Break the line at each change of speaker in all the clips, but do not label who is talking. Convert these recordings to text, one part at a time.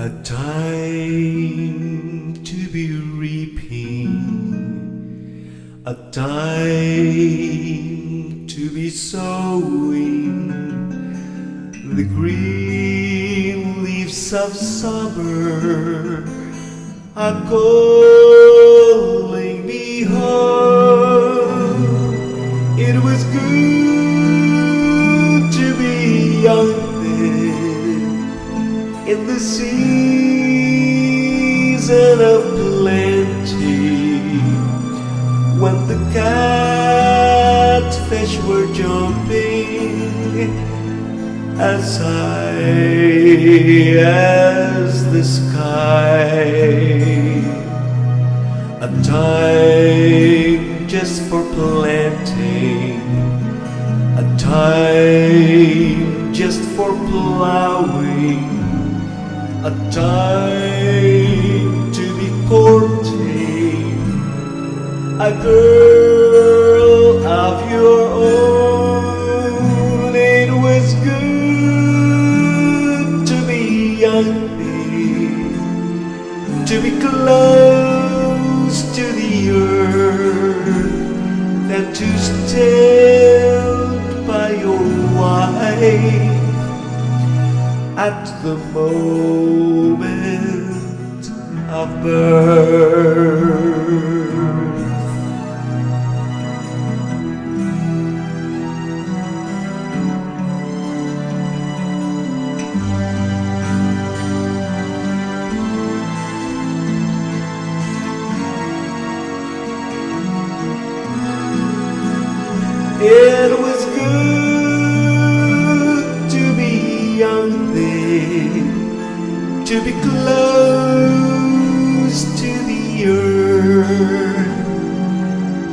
A time to be reaping, a time to be sowing. The green leaves of summer are calling me home. It was good to be young in the season of plenty, when the catfish were jumping as high as the sky. A time just for planting, a time just for plowing, a time to be courting a girl of your own. It was good to be young, to be close to the earth, than to stand by your wife at the moment of birth. It was good to be young then, to be close to the earth.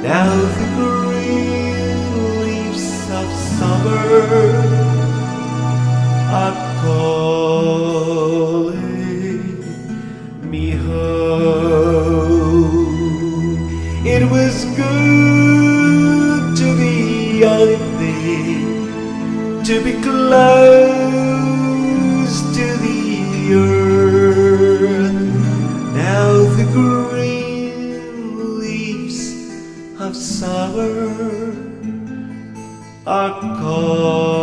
Now the green leaves of summer are calling me home. It was good to be young then, to be close to the earth. Now the green leaves of summer are calling